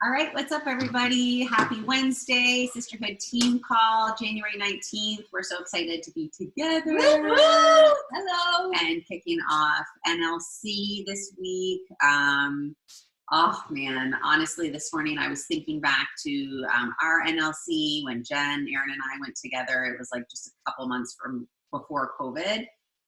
All right, what's up, everybody? Happy Wednesday, Sisterhood Team Call, January 19th. We're so excited to be together. Woo-hoo! Hello. And kicking off NLC this week. Oh, man, honestly, this morning I was thinking back to our NLC when Jen, Erinn, and I went together. It was like just a couple months from before COVID.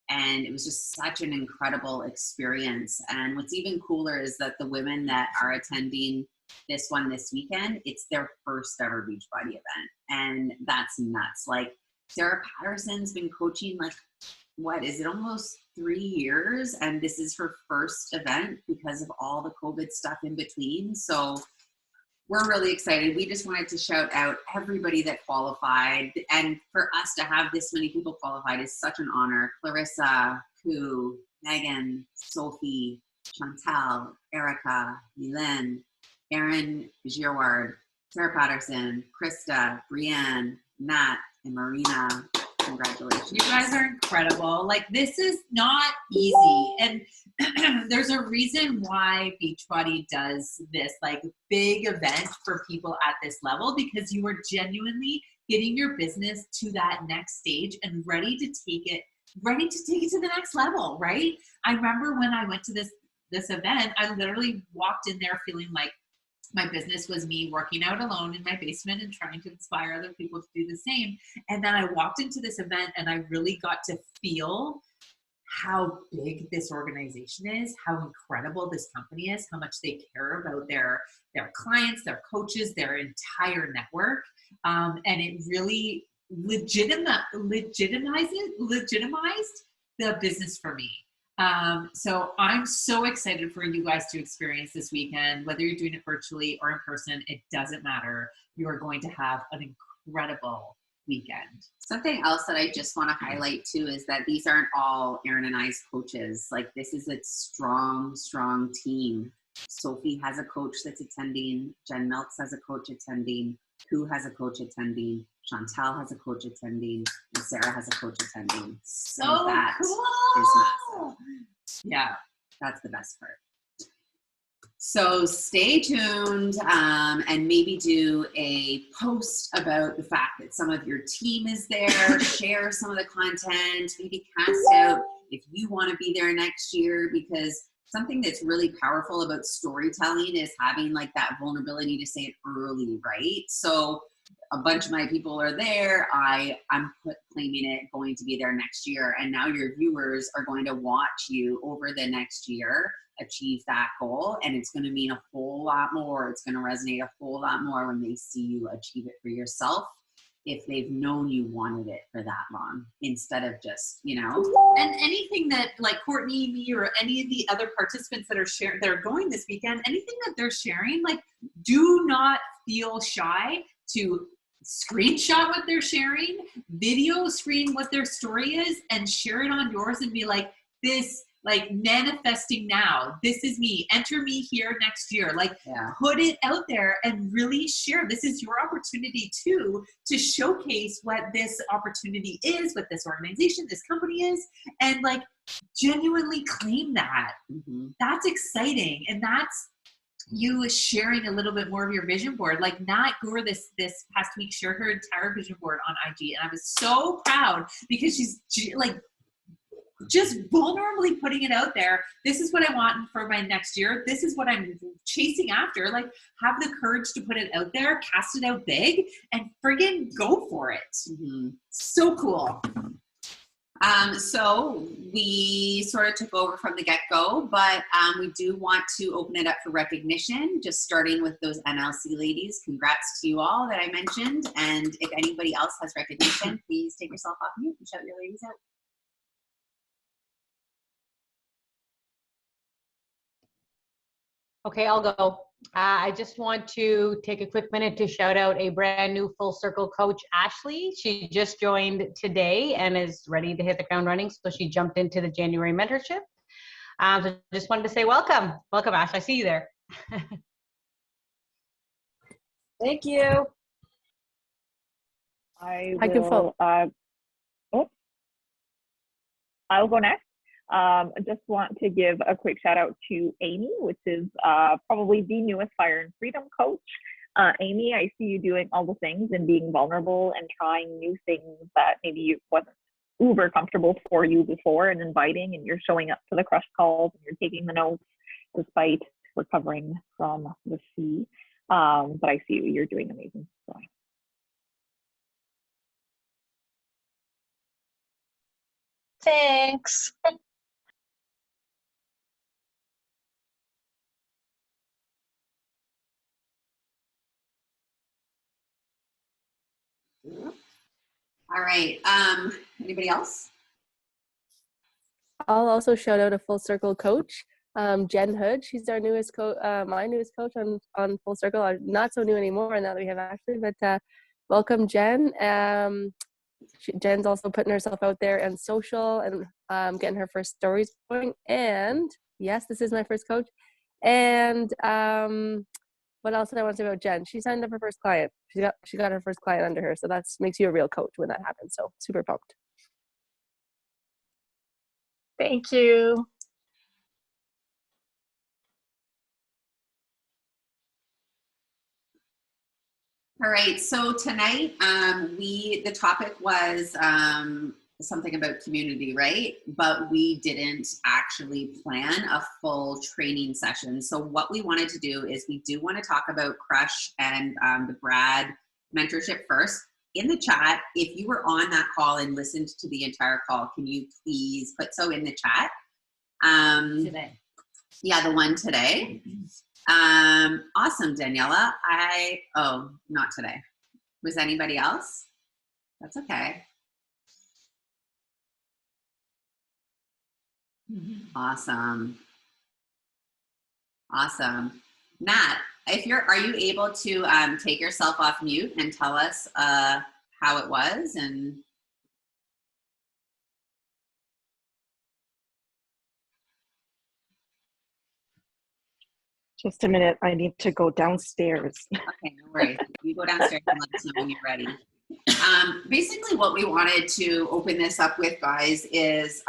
And it was just such an incredible experience. And what's even cooler is that the women that are attending this one this weekend, it's their first ever Beachbody event. And that's nuts. Like Sarah Patterson's been coaching like, what is it, almost 3 years? And this is her first event because of all the COVID stuff in between. So we're really excited. We just wanted to shout out everybody that qualified. And for us to have this many people qualified is such an honor. Clarissa, Koo, Megan, Sophie, Chantel, Erica, Milen, Erinn Girouard, Sarah Patterson, Krista, Brienne, Nat, and Marina. Congratulations. You guys are incredible. Like, this is not easy. And there's a reason why Beachbody does this like big event for people at this level, because you are genuinely getting your business to that next stage and ready to take it to the next level, right? I remember when I went to this event, I literally walked in there feeling like my business was me working out alone in my basement and trying to inspire other people to do the same. And then I walked into this event and I really got to feel how big this organization is, how incredible this company is, how much they care about their clients, their coaches, their entire network. And it really legitimized the business for me. So I'm so excited for you guys to experience this weekend, whether you're doing it virtually or in person, it doesn't matter. You are going to have an incredible weekend. Something else that I just want to highlight too is that these aren't all Erinn and I's coaches. Like, this is a strong, strong team. Sophie has a coach that's attending. Jen Meltz has a coach attending. Koo has a coach attending. Chantel has a coach attending. And Sarah has a coach attending. So that cool. is massive. Yeah, that's the best part. So stay tuned and maybe do a post about the fact that some of your team is there. Share some of the content. Maybe cast out if you want to be there next year, because something that's really powerful about storytelling is having like that vulnerability to say it early, right? So a bunch of my people are there. I'm claiming it, going to be there next year. And now your viewers are going to watch you over the next year achieve that goal. And it's going to mean a whole lot more. It's going to resonate a whole lot more when they see you achieve it for yourself, if they've known you wanted it for that long, instead of just, And anything that like Courtney, me, or any of the other participants that are going this weekend, anything that they're sharing, like, do not feel shy to screenshot what they're sharing, video screen what their story is, and share it on yours and be like, this, like, manifesting now. This is me. Enter me here next year. Like, Put it out there and really share. This is your opportunity too to showcase what this opportunity is, what this organization, this company is, and like genuinely claim that. Mm-hmm. That's exciting, and that's you sharing a little bit more of your vision board. Like Nat Gore this past week shared her entire vision board on IG, and I was so proud because she's like just vulnerably putting it out there. This is what I want for my next year. This is what I'm chasing after. Like, have the courage to put it out there, cast it out big, and friggin' go for it. Mm-hmm. So cool. So we sort of took over from the get-go, but we do want to open it up for recognition, just starting with those NLC ladies. Congrats to you all that I mentioned. And if anybody else has recognition, please take yourself off mute and shout your ladies out. Okay, I'll go. I just want to take a quick minute to shout out a brand new Full Circle coach, Ashley. She just joined today and is ready to hit the ground running. So she jumped into the January mentorship. So just wanted to say welcome. Welcome, Ash. I see you there. Thank you. I will go next. I just want to give a quick shout out to Amy, which is probably the newest Fire and Freedom coach. Amy, I see you doing all the things and being vulnerable and trying new things that maybe you wasn't uber comfortable for you before, and inviting, and you're showing up to the crush calls and you're taking the notes despite recovering from the sea. But I see you, you're doing amazing. So. Thanks. All right. Anybody else? I'll also shout out a Full Circle coach, Jen Hood. She's our newest coach, my newest coach on Full Circle. I'm not so new anymore now that we have Ashley, but welcome, Jen. Jen's also putting herself out there and social and getting her first stories going. And yes, this is my first coach. And what else did I want to say about Jen? She signed up her first client. She got her first client under her. So that makes you a real coach when that happens. So super pumped. Thank you. All right, so tonight the topic was something about community, right? But we didn't actually plan a full training session. So what we wanted to do is we do want to talk about Crush and the Brad mentorship first. In the chat, if you were on that call and listened to the entire call, can you please put so in the chat? Today. Yeah, the one today. Awesome, Daniela. Not today. Was anybody else? That's okay. Awesome. Awesome. Matt, are you able to take yourself off mute and tell us how it was? And Just a minute, I need to go downstairs. okay, no worries. You go downstairs and let us know when you're ready. Basically what we wanted to open this up with, guys, is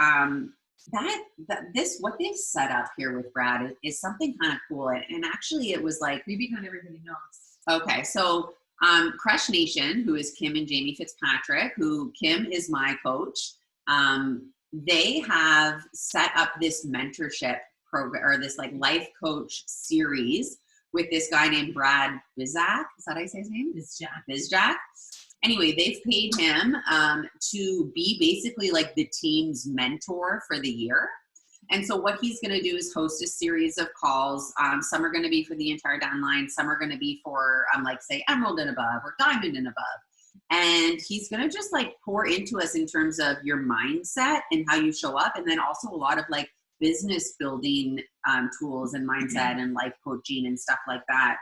what they've set up here with Brad is something kind of cool. And actually it was like, Maybe not everybody knows. okay, so Crush Nation, who is Kim and Jamie Fitzpatrick, who Kim is my coach, they have set up this mentorship program, or this like life coach series with this guy named Brad Bizak. Is that how you say his name? Bizak. Anyway, they've paid him to be basically like the team's mentor for the year. And so what he's going to do is host a series of calls. Some are going to be for the entire downline. Some are going to be for like say Emerald and above or Diamond and above. And he's going to just like pour into us in terms of your mindset and how you show up. And then also a lot of like business building tools and mindset and life coaching and stuff like that.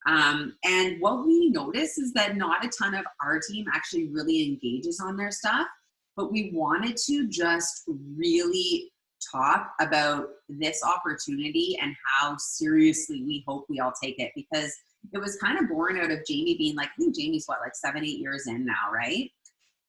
And what we notice is that not a ton of our team actually really engages on their stuff, but we wanted to just really talk about this opportunity and how seriously we hope we all take it, because it was kind of born out of Jamie being like, I think Jamie's what, like 7-8 years in now, right?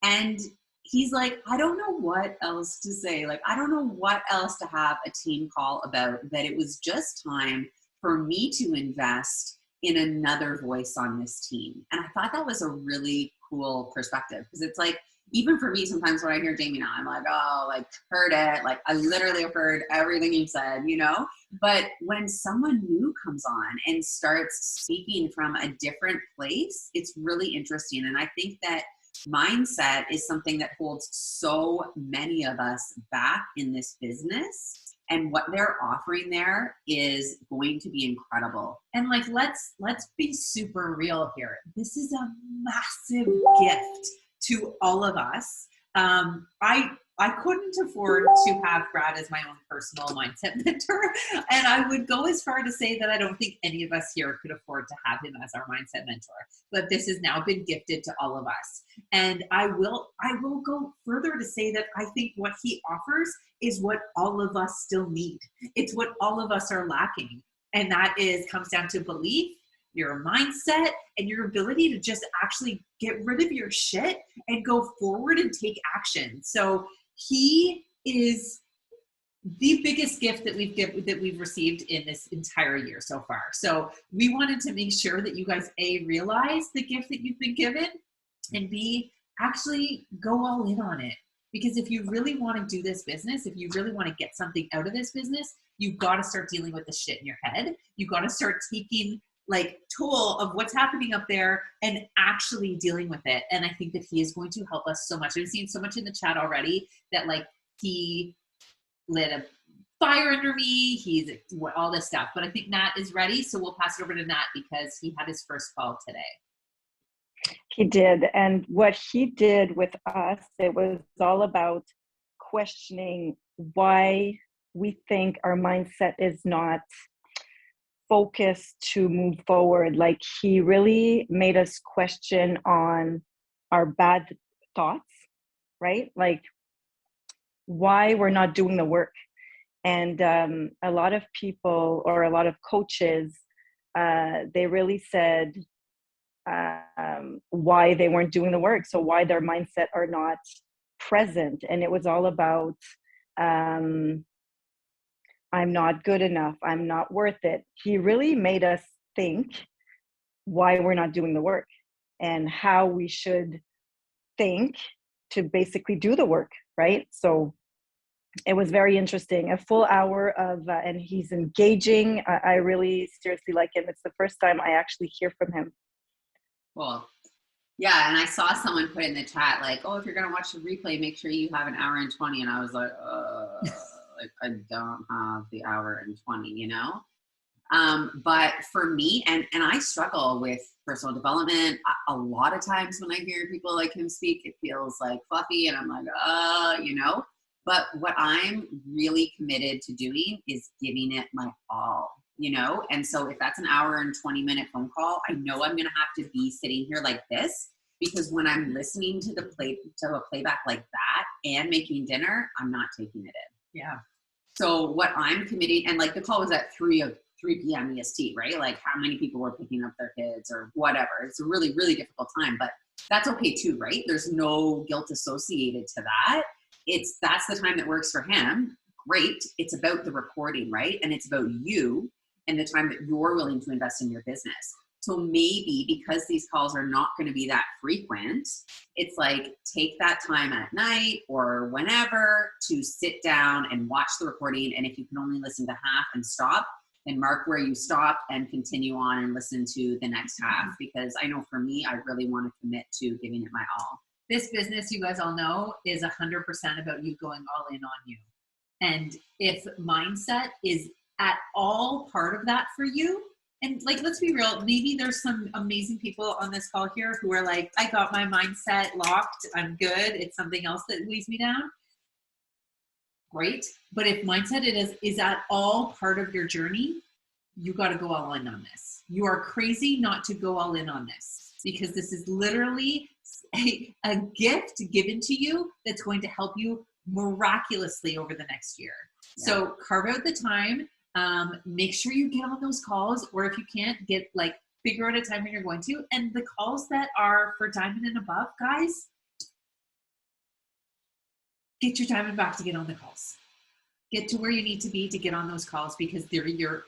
And he's like, I don't know what else to say. Like, I don't know what else to have a team call about, that it was just time for me to invest in another voice on this team. And I thought that was a really cool perspective, because it's like, even for me, sometimes when I hear Jamie now, I'm like, oh, like, heard it. Like, I literally have heard everything you've said, you know? But when someone new comes on and starts speaking from a different place, it's really interesting. And I think that mindset is something that holds so many of us back in this business. And what they're offering there is going to be incredible. And like, let's be super real here. This is a massive gift to all of us. I couldn't afford to have Brad as my own personal mindset mentor. And I would go as far to say that I don't think any of us here could afford to have him as our mindset mentor. But this has now been gifted to all of us. And I will go further to say that I think what he offers is what all of us still need. It's what all of us are lacking. And that comes down to belief, your mindset, and your ability to just actually get rid of your shit and go forward and take action. So he is the biggest gift that we've received in this entire year so far. So we wanted to make sure that you guys A, realize the gift that you've been given, and B, actually go all in on it. Because if you really want to do this business, if you really want to get something out of this business, you've got to start dealing with the shit in your head. You've got to start taking like toll of what's happening up there and actually dealing with it. And I think that he is going to help us so much. I've seen so much in the chat already that like he lit a fire under me. He's all this stuff, but I think Nat is ready. So we'll pass it over to Nat because he had his first call today. He did. And what he did with us, it was all about questioning why we think our mindset is not focused to move forward. Like he really made us question on our bad thoughts, right? Like why we're not doing the work. And a lot of people or a lot of coaches, they really said why they weren't doing the work. So why their mindset are not present. And it was all about, I'm not good enough. I'm not worth it. He really made us think why we're not doing the work and how we should think to basically do the work, right? So it was very interesting. A full hour of, and he's engaging. I really seriously like him. It's the first time I actually hear from him. Cool. Yeah, and I saw someone put in the chat like, "Oh, if you're gonna watch the replay, make sure you have an hour and 20." And I was like, like I don't have the hour and 20, you know. But for me, and I struggle with personal development. A lot of times when I hear people like him speak, it feels like fluffy, and I'm like, you know. But what I'm really committed to doing is giving it my all, you know? And so if that's an hour and 20-minute phone call, I know I'm going to have to be sitting here like this, because when I'm listening to a playback like that and making dinner, I'm not taking it in. Yeah. So what I'm committing, and like the call was at 3 p.m. EST, right? Like how many people were picking up their kids or whatever. It's a really, really difficult time, but that's okay too, right? There's no guilt associated to that. That's the time that works for him. Great. It's about the recording, right? And it's about you and the time that you're willing to invest in your business. So maybe because these calls are not going to be that frequent, it's like take that time at night or whenever to sit down and watch the recording. And if you can only listen to half and stop, then mark where you stop and continue on and listen to the next half. Because I know for me, I really want to commit to giving it my all. This business, you guys all know, is 100% about you going all in on you. And if mindset is at all part of that for you, and like, let's be real, maybe there's some amazing people on this call here who are like, I got my mindset locked, I'm good, it's something else that weighs me down. Great. But if mindset is at all part of your journey, you got to go all in on this. You are crazy not to go all in on this, because this is literally a gift given to you that's going to help you miraculously over the next year. Yeah. So carve out the time, make sure you get on those calls, or if you can't, figure out a time when you're going to. And the calls that are for diamond and above, guys, get your diamond back to get on the calls. Get to where you need to be to get on those calls, because you're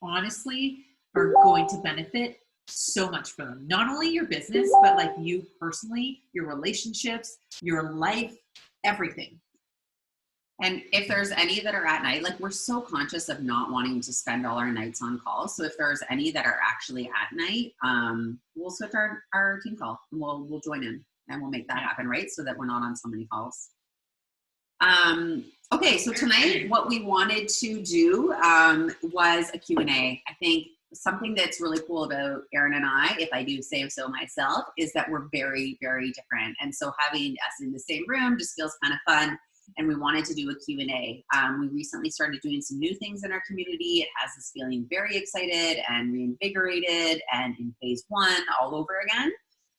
honestly are going to benefit so much from them. Not only your business, but like you personally, your relationships, your life, everything. And if there's any that are at night, like we're so conscious of not wanting to spend all our nights on calls. So if there's any that are actually at night, we'll switch our team call and we'll join in and we'll make that happen, right? So that we're not on so many calls. Okay, so tonight what we wanted to do was a Q&A. I think something that's really cool about Erinn and I, if I do say so myself, is that we're very, very different. And so having us in the same room just feels kind of fun. And we wanted to do a Q&A. We recently started doing some new things in our community. It has us feeling very excited and reinvigorated and in phase 1 all over again.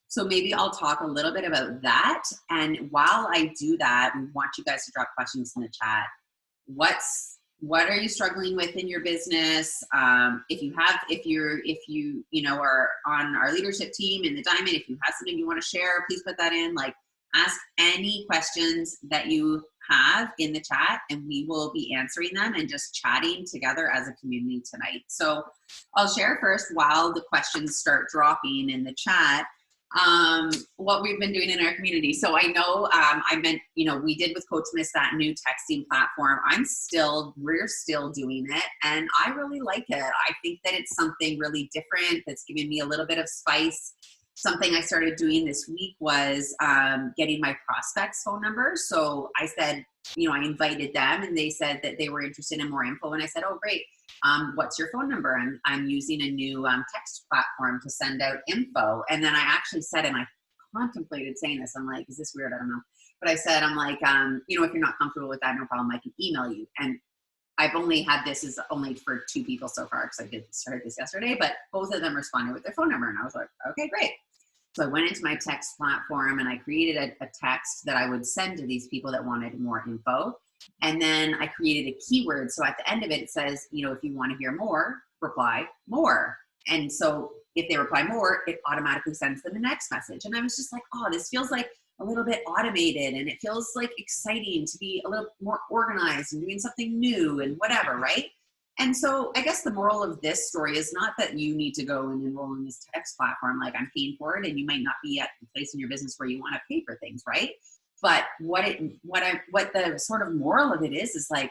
So maybe I'll talk a little bit about that. And while I do that, we want you guys to drop questions in the chat. What are you struggling with in your business? If you are on our leadership team in the Diamond, if you have something you want to share, please put that in. Like, ask any questions that you have in the chat, and we will be answering them and just chatting together as a community tonight. So I'll share first while the questions start dropping in the chat, what we've been doing in our community. So I know we did with Coach Miss that new texting platform. We're still doing it, and I really like it. I think that it's something really different that's giving me a little bit of spice. Something I started doing this week was getting my prospects' phone numbers. So I said, I invited them, and they said that they were interested in more info. And I said, oh, great. What's your phone number? I'm using a new text platform to send out info. And then I actually said, and I contemplated saying this, I'm like, is this weird? I don't know. But I said, I'm like, if you're not comfortable with that, no problem. I can email you. And I've only had this is only for 2 people so far, because I started this yesterday, but both of them responded with their phone number. And I was like, okay, great. So I went into my text platform and I created a text that I would send to these people that wanted more info. And then I created a keyword. So at the end of it, it says, if you want to hear more, reply more. And so if they reply more, it automatically sends them the next message. And I was just like, oh, this feels like a little bit automated, and it feels like exciting to be a little more organized and doing something new and whatever, right? And so I guess the moral of this story is not that you need to go and enroll in this text platform, like I'm paying for it, and you might not be at the place in your business where you want to pay for things, right? But what the sort of moral of it is like,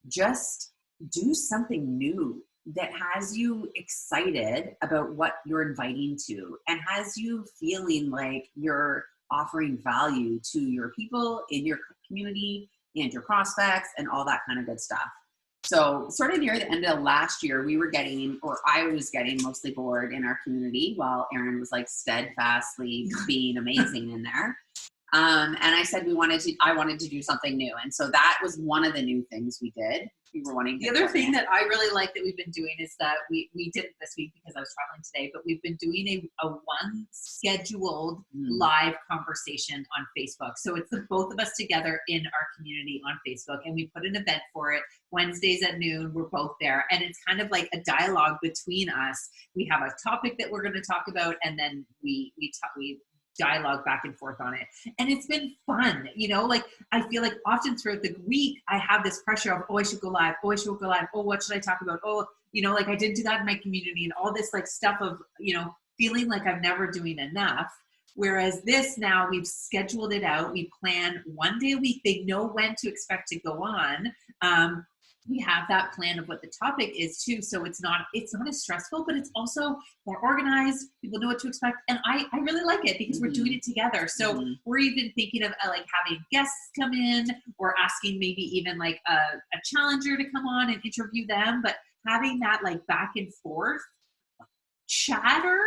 just do something new that has you excited about what you're inviting to, and has you feeling like you're offering value to your people in your community and your prospects and all that kind of good stuff. So sort of near the end of last year, I was getting mostly bored in our community while Erinn was like steadfastly being amazing in there. And I said I wanted to do something new. And so that was one of the new things we did. We were wanting to The other thing that I really like that we've been doing is that we did it this week because I was traveling today, but we've been doing a one scheduled live conversation on Facebook. So it's the both of us together in our community on Facebook, and we put an event for it. Wednesdays at noon, we're both there. And it's kind of like a dialogue between us. We have a topic that we're going to talk about, and then we dialogue back and forth on it. And it's been fun, like I feel like often throughout the week I have this pressure of, I should go live. Oh, what should I talk about? Like I didn't do that in my community, and all this like stuff of, feeling like I'm never doing enough. Whereas this now, we've scheduled it out. We plan one day a week. They know when to expect to go on. We have that plan of what the topic is too. So it's not as stressful, but it's also more organized. People know what to expect. And I really like it because we're doing it together. So we're even thinking of like having guests come in, or asking maybe even like a challenger to come on and interview them. But having that like back and forth chatter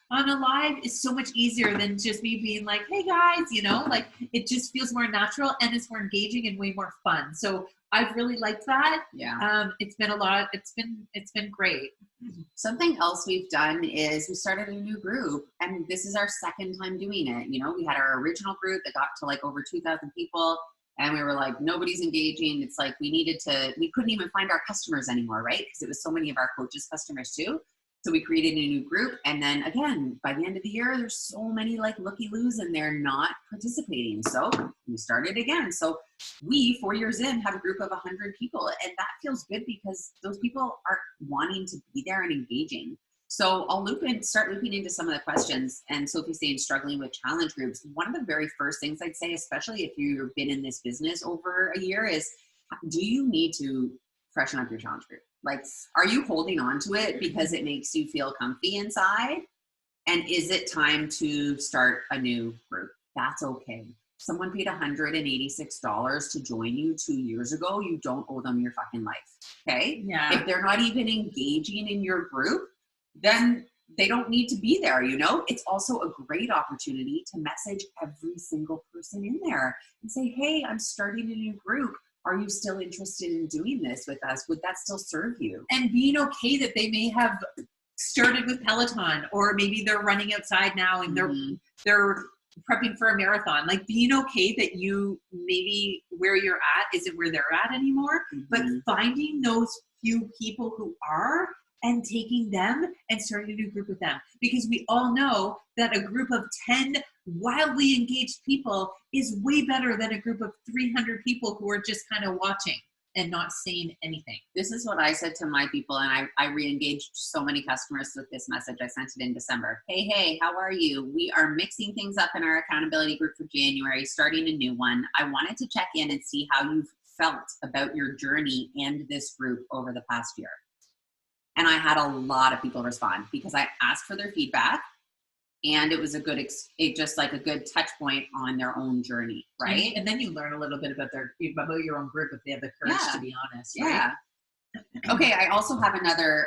on a live is so much easier than just me being like, hey guys, like it just feels more natural, and it's more engaging and way more fun. So I've really liked that. Yeah. It's been a lot. It's been great. Something else we've done is we started a new group, and this is our second time doing it. We had our original group that got to like over 2,000 people, and we were like, nobody's engaging. It's like we couldn't even find our customers anymore, right? Because it was so many of our coaches' customers too. So we created a new group, and then again, by the end of the year, there's so many like looky-loos, and they're not participating. So we started again. So we, 4 years in, have a group of 100 people, and that feels good because those people are wanting to be there and engaging. So I'll start looping into some of the questions. And Sophie's saying struggling with challenge groups. One of the very first things I'd say, especially if you've been in this business over a year, is do you need to freshen up your challenge group? Like, are you holding on to it because it makes you feel comfy inside? And is it time to start a new group? That's okay. Someone paid $186 to join you 2 years ago. You don't owe them your fucking life. Okay? Yeah. If they're not even engaging in your group, then they don't need to be there, It's also a great opportunity to message every single person in there and say, hey, I'm starting a new group. Are you still interested in doing this with us? Would that still serve you? And being okay that they may have started with Peloton, or maybe they're running outside now and they're prepping for a marathon. Like being okay that you maybe where you're at isn't where they're at anymore, but finding those few people who are and taking them and starting a new group with them. Because we all know that a group of 10 wildly engaged people is way better than a group of 300 people who are just kind of watching and not saying anything. This is what I said to my people, and I re-engaged so many customers with this message. I sent it in December. Hey, how are you? We are mixing things up in our accountability group for January, starting a new one. I wanted to check in and see how you've felt about your journey and this group over the past year. And I had a lot of people respond because I asked for their feedback, and it was a good, just like a good touch point on their own journey, right? And then you learn a little bit about your own group if they have the courage to be honest. Yeah. Right? Okay, I also have another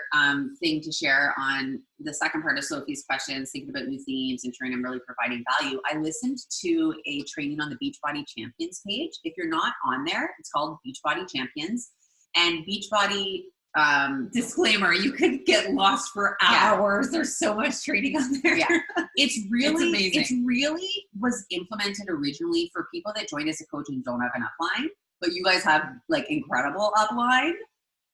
thing to share on the second part of Sophie's questions, thinking about new themes, ensuring I'm really providing value. I listened to a training on the Beachbody Champions page. If you're not on there, it's called Beachbody Champions. And Beachbody, disclaimer, you could get lost for hours. Yeah. There's so much training on there. Yeah. It's amazing. It's really was implemented originally for people that join as a coach and don't have an upline, but you guys have like incredible upline.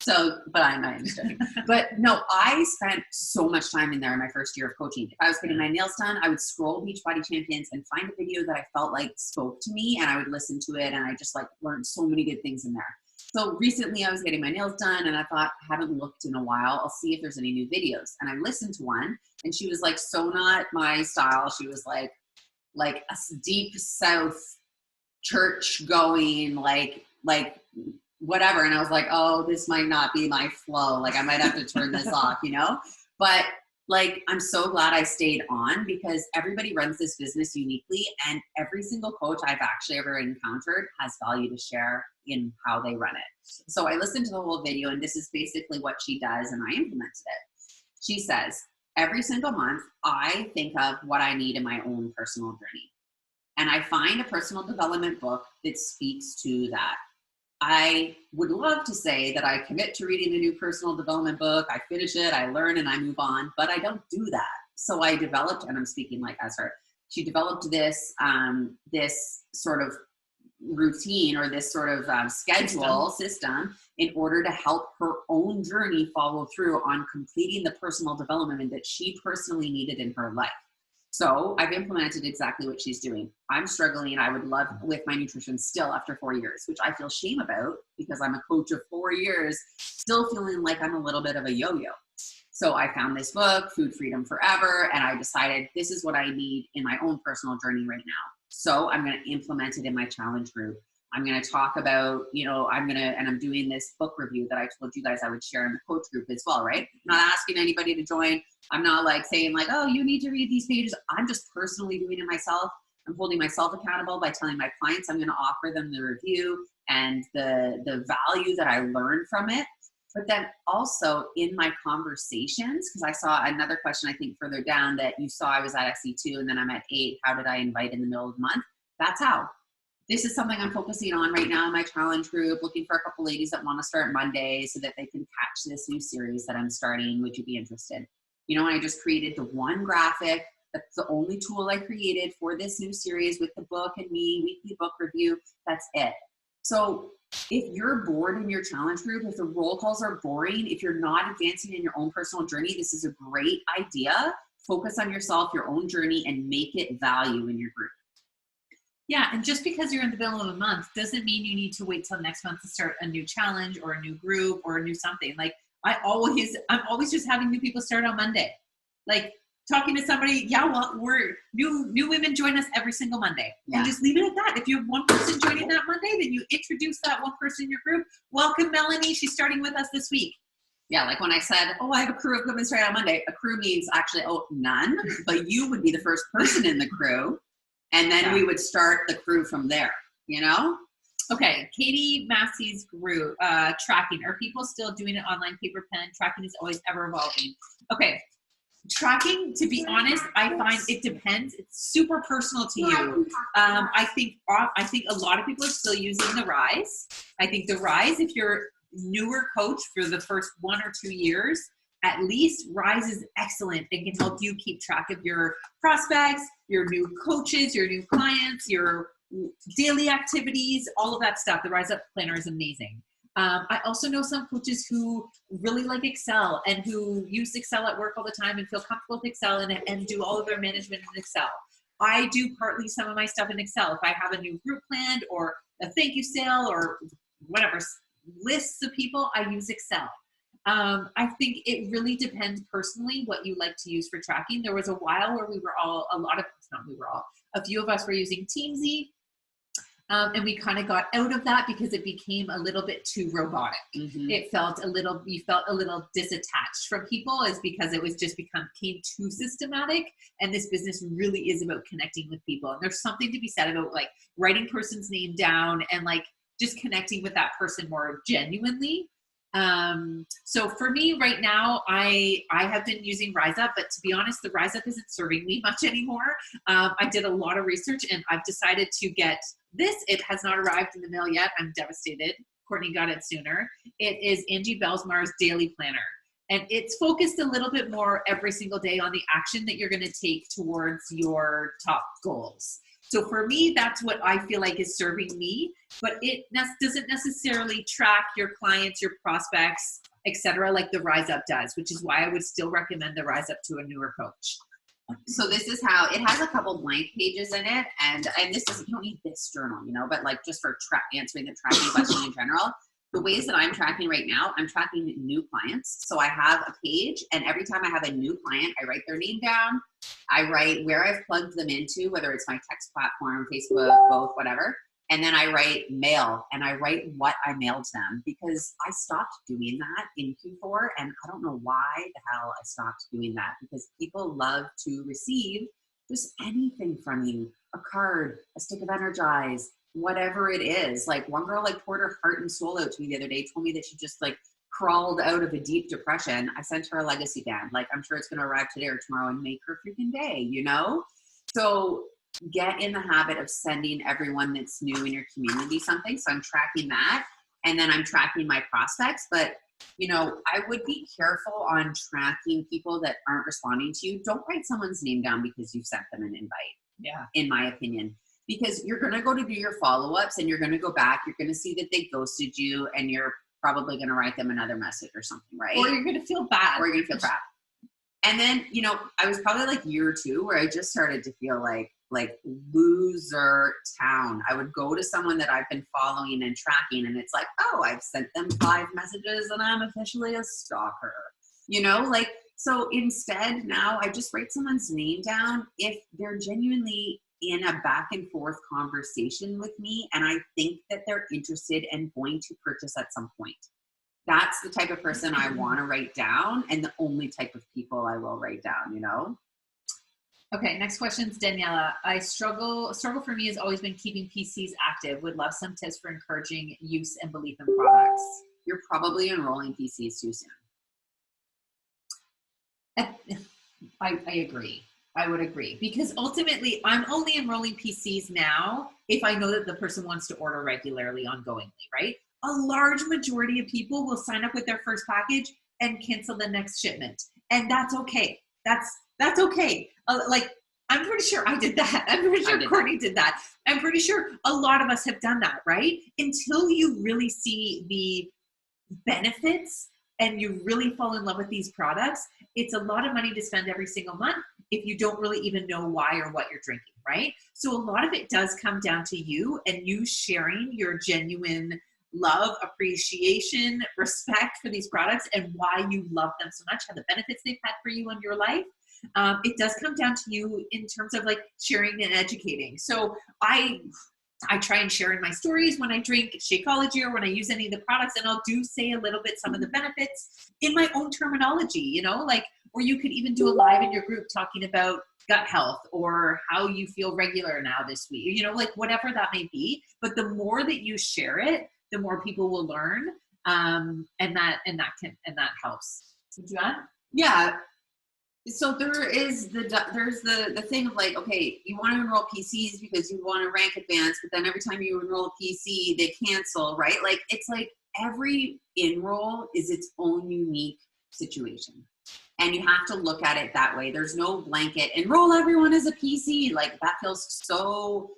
So, but I'm not interested. But no, I spent so much time in there in my first year of coaching. If I was getting my nails done, I would scroll Beachbody Champions and find a video that I felt like spoke to me, and I would listen to it, and I just like learned so many good things in there. So recently I was getting my nails done, and I thought, I haven't looked in a while. I'll see if there's any new videos. And I listened to one, and she was like, so not my style. She was like a deep South church going, like whatever. And I was like, oh, this might not be my flow. Like I might have to turn this off, you know? But like, I'm so glad I stayed on, because everybody runs this business uniquely, and every single coach I've actually ever encountered has value to share in how they run it. So I listened to the whole video, and this is basically what she does, and I implemented it. She says, every single month, I think of what I need in my own personal journey. And I find a personal development book that speaks to that. I would love to say that I commit to reading a new personal development book, I finish it, I learn, and I move on, but I don't do that. So I developed, and I'm speaking like as her, she developed this, this sort of routine, or this sort of schedule system in order to help her own journey follow through on completing the personal development that she personally needed in her life. So I've implemented exactly what she's doing. I'm struggling, I would love with my nutrition still after 4 years, which I feel shame about because I'm a coach of 4 years, still feeling like I'm a little bit of a yo-yo. So I found this book, Food Freedom Forever, and I decided this is what I need in my own personal journey right now. So I'm going to implement it in my challenge group. I'm going to talk about, and I'm doing this book review that I told you guys I would share in the coach group as well, right? I'm not asking anybody to join. I'm not like saying like, oh, you need to read these pages. I'm just personally doing it myself. I'm holding myself accountable by telling my clients I'm going to offer them the review and the value that I learned from it. But then also in my conversations, because I saw another question, I think further down, that you saw I was at SE2 and then I'm at 8. How did I invite in the middle of the month? That's how. This is something I'm focusing on right now in my challenge group, looking for a couple ladies that want to start Monday so that they can catch this new series that I'm starting. Would you be interested? You know, I just created the one graphic. That's the only tool I created for this new series with the book and me, weekly book review. That's it. So if you're bored in your challenge group, if the roll calls are boring, if you're not advancing in your own personal journey, this is a great idea. Focus on yourself, your own journey, and make it value in your group. Yeah, and just because you're in the middle of a month doesn't mean you need to wait till next month to start a new challenge or a new group or a new something. Like I'm always just having new people start on Monday. Like talking to somebody, we're new women join us every single Monday. Yeah. And just leave it at that. If you have one person joining that Monday, then you introduce that one person in your group. Welcome, Melanie. She's starting with us this week. Yeah, like when I said, I have a crew of women straight on Monday. A crew means actually, none, but you would be the first person in the crew. And then we would start the crew from there, you know? Okay, Katie Massey's group, tracking. Are people still doing it online, paper pen? Tracking is always ever evolving. Okay, tracking, to be honest, I find it depends. It's super personal to you. I think a lot of people are still using the Rise. I think the Rise, if you're newer coach for the first 1 or 2 years, at least Rise is excellent. It can help you keep track of your prospects, your new coaches, your new clients, your daily activities, all of that stuff. The Rise Up Planner is amazing. I also know some coaches who really like Excel and who use Excel at work all the time and feel comfortable with Excel and do all of their management in Excel. I do partly some of my stuff in Excel. If I have a new group planned or a thank you sale or whatever, lists of people, I use Excel. I think it really depends personally what you like to use for tracking. There was a while where a few of us were using Teamsy. And we kind of got out of that because it became a little bit too robotic. Mm-hmm. You felt a little disattached from people, is because it was just came too systematic. And this business really is about connecting with people. And there's something to be said about like writing person's name down and like just connecting with that person more genuinely. So for me right now, I have been using RiseUp, but to be honest, the RiseUp isn't serving me much anymore. I did a lot of research and I've decided to get this. It has not arrived in the mail yet. I'm devastated. Courtney got it sooner. It is Angie Belsmar's Daily Planner. And it's focused a little bit more every single day on the action that you're going to take towards your top goals. So for me, that's what I feel like is serving me, but it doesn't necessarily track your clients, your prospects, etc., like the RiseUp does, which is why I would still recommend the RiseUp to a newer coach. So this is how it has a couple blank pages in it, and this is, you don't need this journal, but like just for answering the tracking question in general. The ways that I'm tracking right now, I'm tracking new clients. So I have a page, and every time I have a new client, I write their name down. I write where I've plugged them into, whether it's my text platform, Facebook, both, whatever. And then I write mail, and I write what I mailed them, because I stopped doing that in Q4. And I don't know why the hell I stopped doing that, because people love to receive just anything from you, a card, a stick of Energize, whatever it is. Like one girl like poured her heart and soul out to me the other day, told me that she just like crawled out of a deep depression. I sent her a legacy band. Like, I'm sure it's going to arrive today or tomorrow and make her freaking day, So get in the habit of sending everyone that's new in your community something. So I'm tracking that, and then I'm tracking my prospects. But I would be careful on tracking people that aren't responding to you. Don't write someone's name down because you've sent them an invite. Yeah. In my opinion. Because you're going to go to do your follow-ups and you're going to go back, you're going to see that they ghosted you, and you're probably going to write them another message or something, right? Or you're going to feel bad. And then, I was probably like year 2 where I just started to feel like loser town. I would go to someone that I've been following and tracking, and it's like, oh, I've sent them 5 messages and I'm officially a stalker, so instead now I just write someone's name down if they're genuinely in a back and forth conversation with me, and I think that they're interested and going to purchase at some point. That's the type of person I want to write down, and the only type of people I will write down, Okay, next question is Daniela. Struggle for me has always been keeping PCs active. Would love some tips for encouraging use and belief in products. You're probably enrolling PCs too soon. I agree. I would agree, because ultimately I'm only enrolling PCs now if I know that the person wants to order regularly, ongoingly, right? A large majority of people will sign up with their first package and cancel the next shipment. And that's okay. That's okay. I'm pretty sure I did that. I'm pretty sure Courtney did that. I'm pretty sure a lot of us have done that, right? Until you really see the benefits and you really fall in love with these products, it's a lot of money to spend every single month if you don't really even know why or what you're drinking, right? So a lot of it does come down to you and you sharing your genuine love, appreciation, respect for these products and why you love them so much, how the benefits they've had for you in your life. It does come down to you in terms of like sharing and educating. So I try and share in my stories when I drink Shakeology or when I use any of the products, and I'll say a little bit some of the benefits in my own terminology, or you could even do a live in your group talking about gut health or how you feel regular now this week, whatever that may be. But the more that you share it, the more people will learn, and that helps. Would you add? Yeah. So there's the thing of like, okay, you want to enroll PCs because you want to rank advanced, but then every time you enroll a PC, they cancel, right? Like, it's like every enroll is its own unique situation. And you have to look at it that way. There's no blanket enroll everyone as a PC. Like, that feels so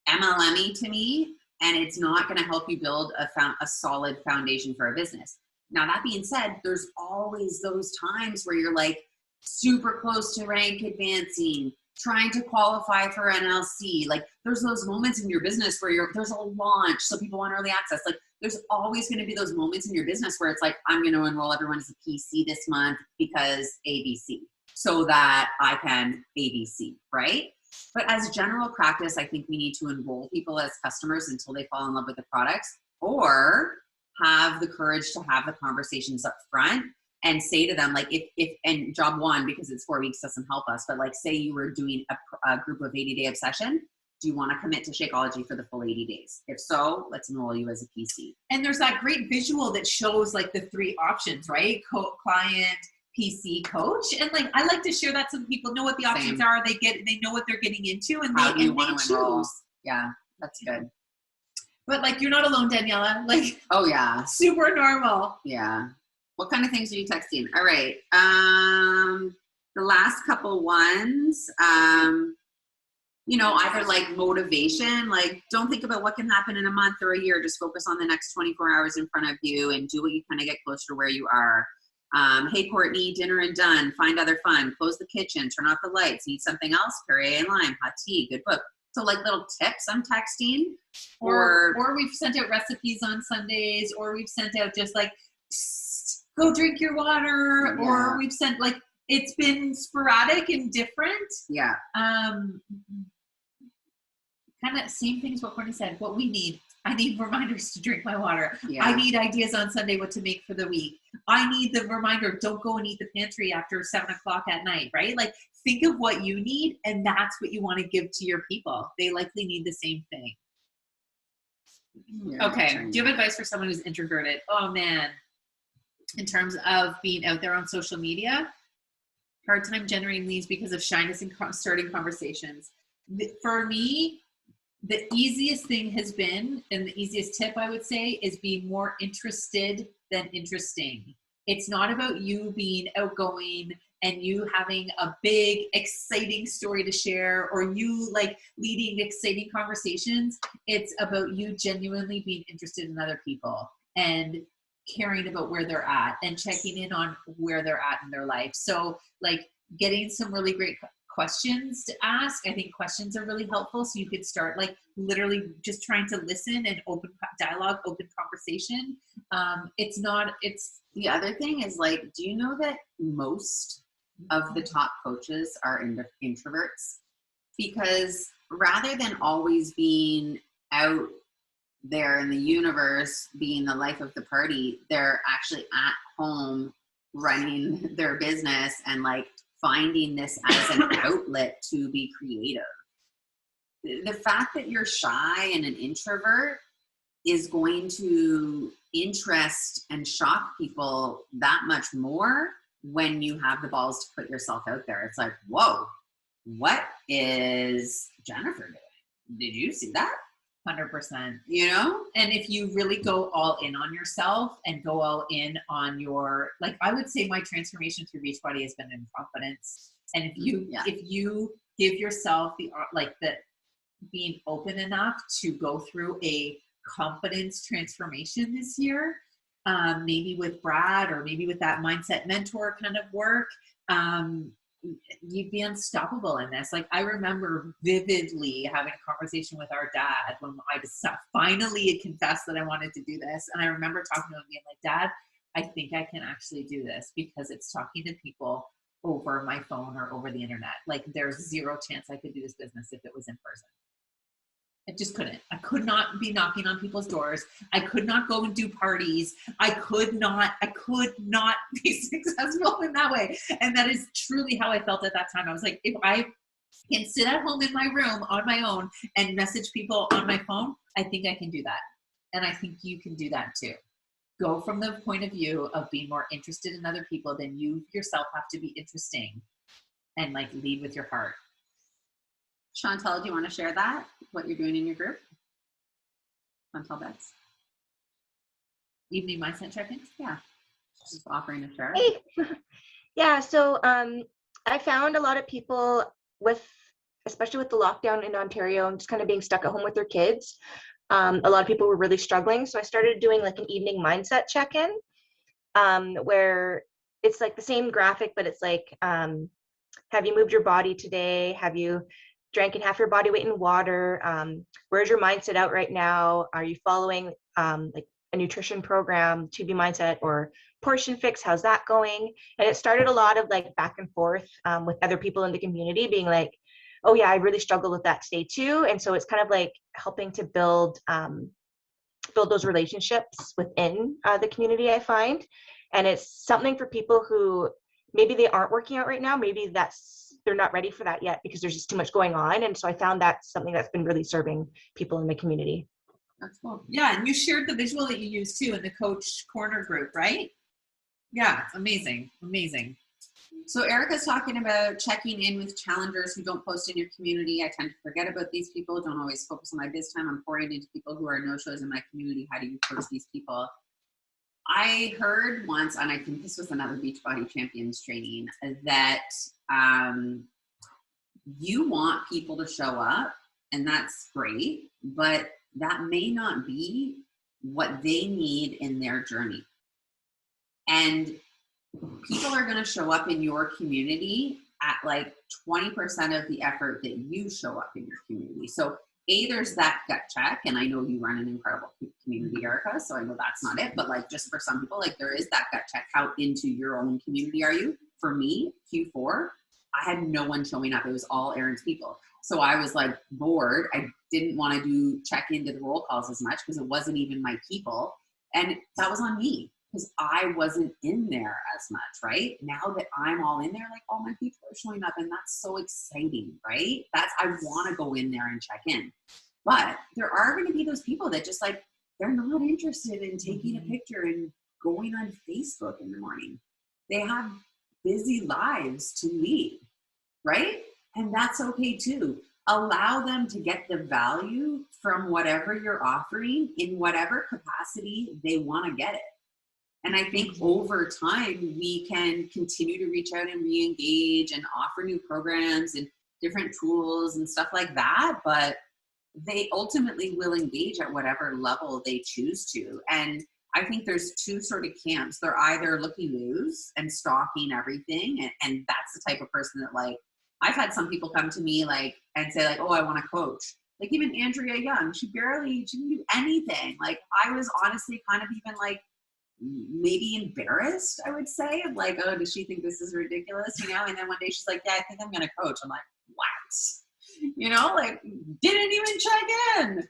MLM-y to me. and it's not going to help you build a solid foundation for a business. Now, that being said, there's always those times where you're like super close to rank advancing, trying to qualify for NLC. Like there's those moments in your business where there's a launch, so people want early access. Like there's always going to be those moments in your business where it's like, I'm going to enroll everyone as a PC this month because ABC, so that I can ABC, right? But as general practice, I think we need to enroll people as customers until they fall in love with the products, or have the courage to have the conversations up front and say to them, like, if and job one, because it's 4 weeks doesn't help us, but like say you were doing a group of 80-day obsession, do you want to commit to Shakeology for the full 80 days? If so, let's enroll you as a PC. And there's that great visual that shows like the 3 options, right? Client, PC, coach. And like, I like to share that so that people know what the options are. They know what they're getting into, and how do you want to enroll? choose. Yeah, that's good. But like, you're not alone, Daniela. Like, oh yeah, super normal. Yeah. What kind of things are you texting? All right. The last couple ones, either like motivation, like don't think about what can happen in a month or a year. Just focus on the next 24 hours in front of you and do what you kind of get closer to where you are. Hey, Courtney, dinner and done. Find other fun. Close the kitchen. Turn off the lights. Need something else? Perrier and lime. Hot tea. Good book. So like little tips I'm texting. Or we've sent out recipes on Sundays, or we've sent out just like, go drink your water, yeah. Or we've sent like, it's been sporadic and different. Yeah. Kind of same things what Courtney said. What we need. I need reminders to drink my water. Yeah. I need ideas on Sunday what to make for the week. I need the reminder, don't go and eat the pantry after 7 o'clock at night, right? Like think of what you need, and that's what you want to give to your people. They likely need the same thing. Yeah, okay. Do you have advice for someone who's introverted? Oh man. In terms of being out there on social media, hard time generating leads because of shyness and starting conversations. For me, the easiest thing has been, and the easiest tip I would say, is be more interested than interesting. It's not about you being outgoing and you having a big, exciting story to share, or you like leading exciting conversations. It's about you genuinely being interested in other people and caring about where they're at and checking in on where they're at in their life. So like getting some really great questions to ask. I think questions are really helpful. So you could start like literally just trying to listen and open dialogue, open conversation. It's the other thing is like, do you know that most of the top coaches are introverts? Because rather than always being out there in the universe, being the life of the party, they're actually at home running their business and like finding this as an outlet to be creative. The fact that you're shy and an introvert is going to interest and shock people that much more when you have the balls to put yourself out there. It's like, whoa, what is Jennifer doing? Did you see that? 100%. You know? And if you really go all in on yourself and go all in on your, like, I would say my transformation through Beachbody has been in confidence. And if you give yourself the being open enough to go through a confidence transformation this year, maybe with Brad or maybe with that mindset mentor kind of work, you'd be unstoppable in this. Like I remember vividly having a conversation with our dad when I finally confessed that I wanted to do this. And I remember talking to him being like, Dad, I think I can actually do this because it's talking to people over my phone or over the internet. Like there's zero chance I could do this business if it was in person. I just couldn't. I could not be knocking on people's doors. I could not go and do parties. I could not be successful in that way. And that is truly how I felt at that time. I was like, if I can sit at home in my room on my own and message people on my phone, I think I can do that. And I think you can do that too. Go from the point of view of being more interested in other people than you yourself have to be interesting, and like lead with your heart. Chantel, do you want to share that? What you're doing in your group? Chantel Betts. Evening mindset check-ins? Yeah. Just offering a share. Hey. Yeah, so I found a lot of people especially with the lockdown in Ontario and just kind of being stuck at home with their kids, a lot of people were really struggling. So I started doing like an evening mindset check-in, where it's like the same graphic, but it's like, have you moved your body today? Have you drank in half your body weight in water? Where's your mindset out right now? Are you following like a nutrition program, 2B mindset, or portion fix? How's that going? And it started a lot of like back and forth with other people in the community being like, oh yeah, I really struggle with that today too. And so it's kind of like helping to build those relationships within the community, I find. And it's something for people who maybe they aren't working out right now. Maybe they're not ready for that yet because there's just too much going on. And so I found that's something that's been really serving people in the community. That's cool. Yeah, and you shared the visual that you used too in the Coach Corner group, right? Yeah, amazing, amazing. So Erica's talking about checking in with challengers who don't post in your community. I tend to forget about these people. Don't always focus on my biz time. I'm pouring into people who are no-shows in my community. How do you coach these people? I heard once, and I think this was another Beachbody Champions training, that you want people to show up, and that's great, but that may not be what they need in their journey. And people are going to show up in your community at like 20% of the effort that you show up in your community. So there's that gut check, and I know you run an incredible community, Erica, so I know that's not it, but like just for some people, like there is that gut check. How into your own community are you? For me, Q4, I had no one showing up. It was all Erinn's people. So I was like bored. I didn't want to do check into the roll calls as much because it wasn't even my people. And that was on me because I wasn't in there as much, right? Now that I'm all in there, like all my people are showing up, and that's so exciting, right? I want to go in there and check in. But there are going to be those people that just like, they're not interested in taking a picture and going on Facebook in the morning. They have busy lives to lead, right? And that's okay too. Allow them to get the value from whatever you're offering in whatever capacity they want to get it. And I think over time, we can continue to reach out and re-engage and offer new programs and different tools and stuff like that. But they ultimately will engage at whatever level they choose to. And I think there's two sort of camps. They're either looky-loos and stalking everything. And that's the type of person that like, I've had some people come to me like and say like, oh, I want to coach. Like even Andrea Young, she didn't do anything. Like I was honestly kind of even like, maybe embarrassed, I would say, of like, oh, does she think this is ridiculous, you know? And then one day she's like, yeah, I think I'm gonna coach. I'm like, what? You know, like didn't even check in.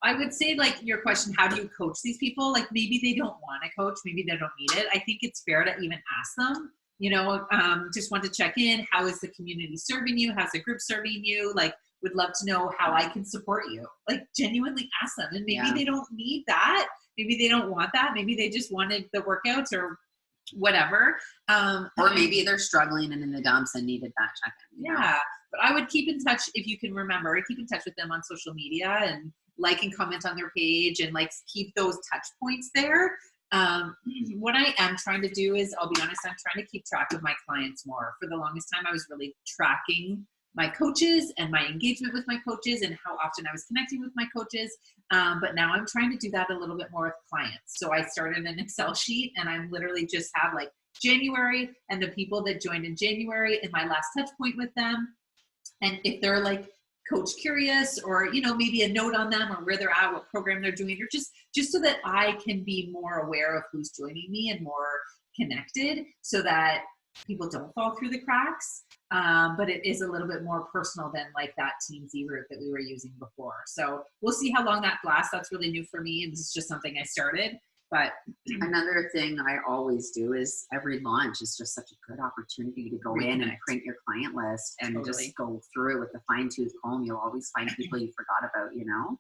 I would say like your question, how do you coach these people? Like maybe they don't want to coach, maybe they don't need it. I think it's fair to even ask them, you know, just want to check in. How is the community serving you? How's the group serving you? Like would love to know how I can support you. Like genuinely ask them. And maybe they don't need that. Maybe they don't want that. Maybe they just wanted the workouts or whatever. Or maybe they're struggling and in the dumps and needed that check-in. Yeah. But I would keep in touch, if you can remember, keep in touch with them on social media and like and comment on their page and like keep those touch points there. What I am trying to do is, I'll be honest, I'm trying to keep track of my clients more. For the longest time, I was really tracking my coaches and my engagement with my coaches and how often I was connecting with my coaches. But now I'm trying to do that a little bit more with clients. So I started an Excel sheet and I'm literally just have like January and the people that joined in January and my last touch point with them. And if they're like coach curious or, you know, maybe a note on them or where they're at, what program they're doing, or just so that I can be more aware of who's joining me and more connected so that people don't fall through the cracks. But it is a little bit more personal than like that Team Z route that we were using before. So we'll see how long that lasts. That's really new for me. And this is just something I started. But another thing I always do is every launch is just such a good opportunity to go in and print your client list and just go through it with a fine-tooth comb. You'll always find people you forgot about, you know?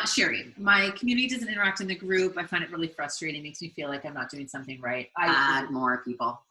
Sherry, my community doesn't interact in the group. I find it really frustrating. It makes me feel like I'm not doing something right. Add more people.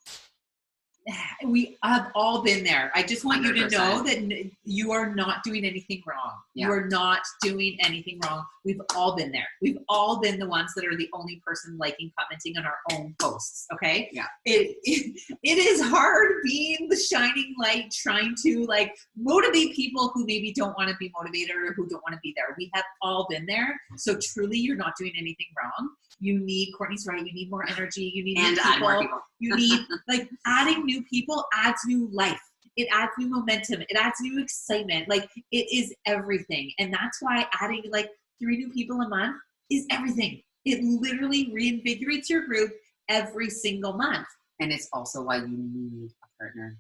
we have all been there. I just want you to 100%. know that you are not doing anything wrong. Yeah. You are not doing anything wrong. We've all been there. We've all been the ones that are the only person liking, commenting on our own posts. Okay. Yeah. It is hard being the shining light, trying to like motivate people who maybe don't want to be motivated or who don't want to be there. We have all been there. So truly, you're not doing anything wrong. You need, Courtney's right, you need more energy. You need And new add more people. You need, like, adding new people adds new life. It adds new momentum. It adds new excitement. Like, it is everything. And that's why adding like 3 new people a month is everything. It literally reinvigorates your group every single month. And it's also why you need a partner.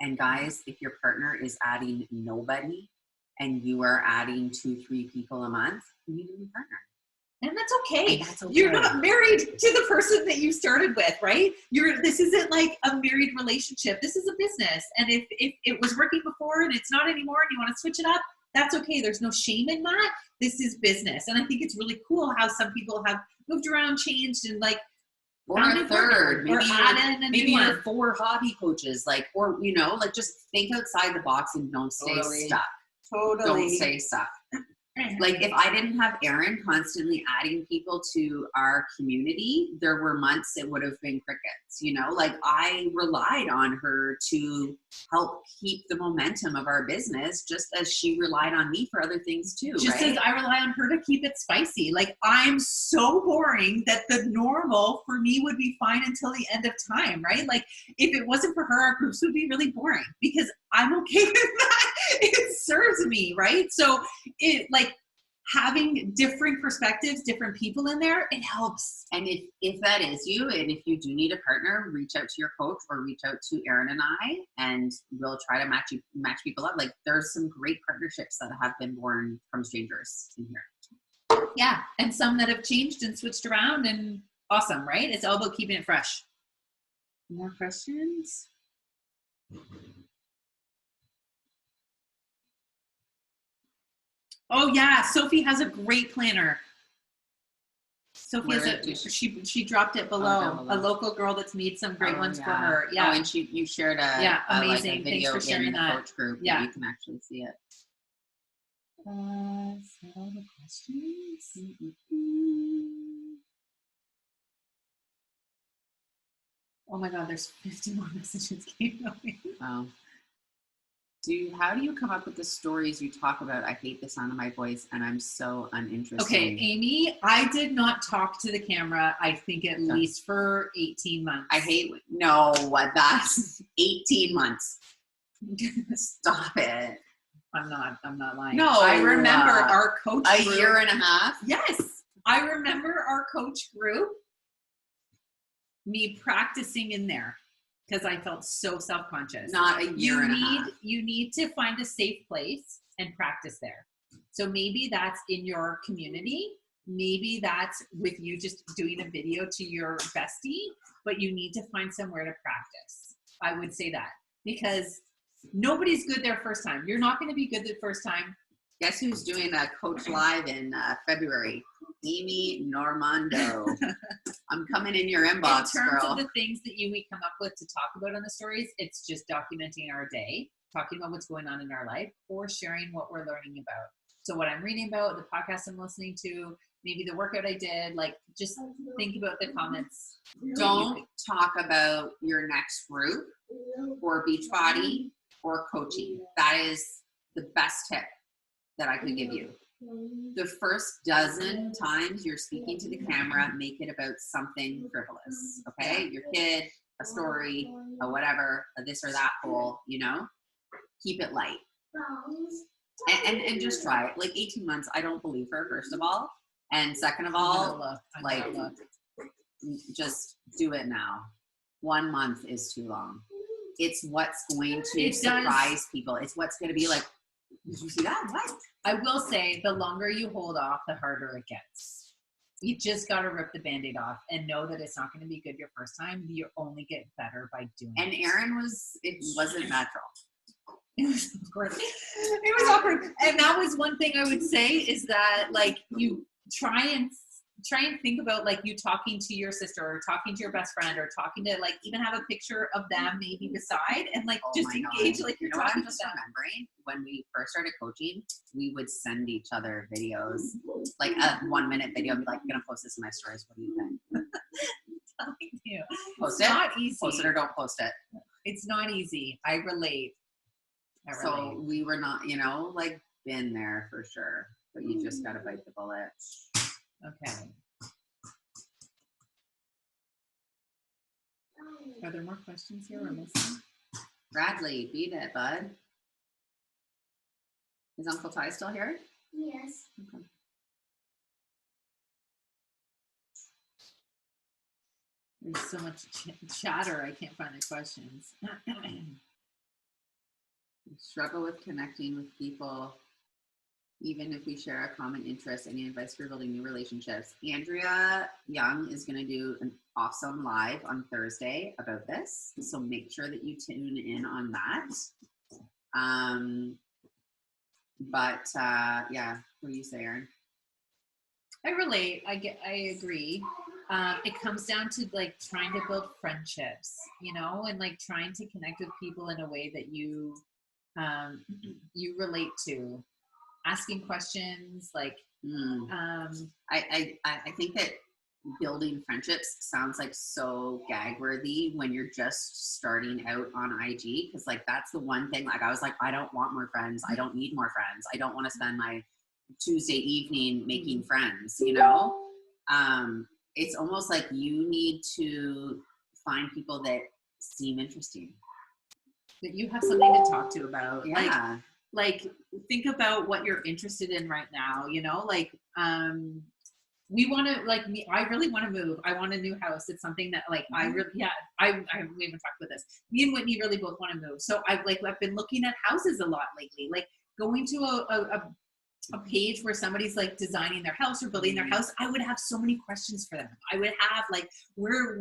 And guys, if your partner is adding nobody and you are adding 2-3 people a month, you need a new partner. And that's okay. And that's okay. You're not married to the person that you started with, right? This isn't like a married relationship. This is a business. And if it was working before and it's not anymore and you want to switch it up, that's okay. There's no shame in that. This is business. And I think it's really cool how some people have moved around, changed, and like, Or a third, maybe you're 4 hobby coaches, like, or, you know, like just think outside the box and don't stay stuck. Don't stay stuck. Like if I didn't have Erinn constantly adding people to our community, there were months it would have been crickets, you know, like I relied on her to help keep the momentum of our business, just as she relied on me for other things too. Just right? as I rely on her to keep it spicy. Like I'm so boring that the normal for me would be fine until the end of time, right? Like if it wasn't for her, our groups would be really boring because I'm okay with that. It serves me, right? So it like having different perspectives, different people in there, it helps. And if that is you, and if you do need a partner, reach out to your coach or reach out to Erinn and I, and we'll try to match people up. Like there's some great partnerships that have been born from strangers in here. Yeah, and some that have changed and switched around and awesome, right? It's all about keeping it fresh. More questions? Oh yeah, Sophie has a great planner. Sophie Where has she dropped it below. A local girl that's made some great ones for her. Yeah. Oh, and you shared amazing. Like a video Thanks for sharing in the that. coach group. Yeah, you can actually see it. Is that all the questions? Oh my God, there's 50 more messages came coming. Wow. How do you come up with the stories you talk about? I hate the sound of my voice and I'm so uninterested. Okay, Amy, I did not talk to the camera, I think at least for 18 months. That's 18 months. Stop it. I'm not lying. No. I remember our coach group. A year and a half? Yes. I remember our coach group, me practicing in there. Because I felt so self-conscious. Not a year and a half. You need to find a safe place and practice there. So maybe that's in your community. Maybe that's with you just doing a video to your bestie, but you need to find somewhere to practice. I would say that because nobody's good their first time. You're not going to be good the first time. Guess who's doing a coach live in February? Amy Normando. I'm coming in your inbox, in terms girl. of the things that we come up with to talk about on the stories, it's just documenting our day, talking about what's going on in our life, or sharing what we're learning about. So what I'm reading about, the podcast I'm listening to, maybe the workout I did, like just think about the comments. Don't talk about your next group or Beachbody or coaching. That is the best tip that I could give you. The first dozen times you're speaking to the camera, make it about something frivolous, okay? Your kid, a story, a whatever, a this or that goal, you know? Keep it light. And just try it. Like 18 months, I don't believe her, first of all. And second of all, just do it now. 1 month is too long. It's what's going to surprise people. It's what's going to be like, did you see that? What? I will say the longer you hold off, the harder it gets. You just got to rip the Band-Aid off and know that it's not going to be good your first time. You only get better by doing it. And Erinn wasn't natural. It was awkward. It was awkward. And that was one thing I would say is that like you try and try and think about like you talking to your sister or talking to your best friend or talking to like even have a picture of them maybe beside and like just engage like you're talking I'm just remembering when we first started coaching, we would send each other videos, like a 1 minute video and be like, I'm gonna post this in my stories. What do you think? telling you. Post It's it. not easy. Post it or don't post it. It's not easy. I relate. So we were not, like been there for sure, but you just gotta bite the bullet. Okay. Are there more questions here we're missing? Bradley, beat it, bud. Is Uncle Ty still here? Yes. Okay. There's so much chatter, I can't find the questions. Struggle with connecting with people, even if we share a common interest. Any advice for building new relationships? Andrea Young is going to do an awesome live on Thursday about this, so make sure that you tune in on that. Yeah, what do you say, Erinn? I relate. I agree. It comes down to like trying to build friendships, and like trying to connect with people in a way that you relate to. Asking questions, like I think that building friendships sounds like so gag worthy when you're just starting out on IG, because like that's the one thing, like I was like, I don't want more friends, I don't need more friends, I don't want to spend my Tuesday evening making friends, it's almost like you need to find people that seem interesting, that you have something to talk to about. Yeah. Like think about what you're interested in right now, we want to, like me, I really want to move. I want a new house. It's something that like I really, we haven't talked about this. Me and Whitney really both want to move. So I've been looking at houses a lot lately, like going to a page where somebody's like designing their house or building their house. I would have so many questions for them. I would have like, where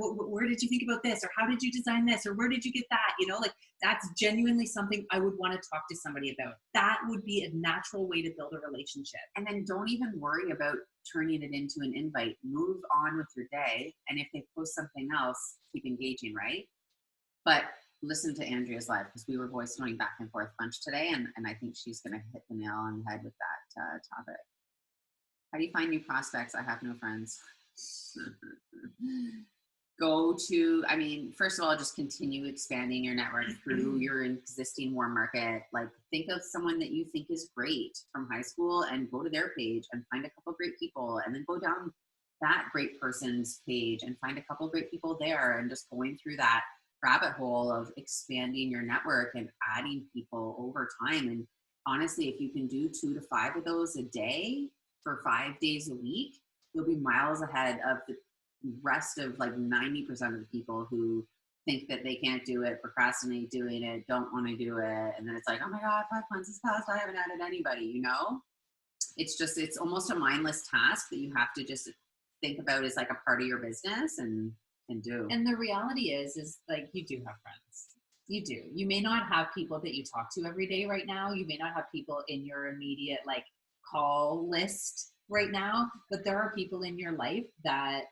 did you think about this? Or how did you design this? Or where did you get that? Like that's genuinely something I would want to talk to somebody about. That would be a natural way to build a relationship. And then don't even worry about turning it into an invite. Move on with your day. And if they post something else, keep engaging, right? But listen to Andrea's live, because we were voice noting back and forth a bunch today, and I think she's going to hit the nail on the head with that topic. How do you find new prospects? I have no friends. First of all, just continue expanding your network through your existing warm market. Like think of someone that you think is great from high school and go to their page and find a couple great people, and then go down that great person's page and find a couple great people there, and just going through that rabbit hole of expanding your network and adding people over time. And honestly, if you can do 2 to 5 of those a day for 5 days a week, you'll be miles ahead of the rest of like 90% of the people who think that they can't do it, procrastinate doing it, don't want to do it. And then it's like, oh my God, 5 months has passed, I haven't added anybody, It's almost a mindless task that you have to just think about as like a part of your business and do. And the reality is like you do have friends. You do. You may not have people that you talk to every day right now. You may not have people in your immediate like call list right now, but there are people in your life that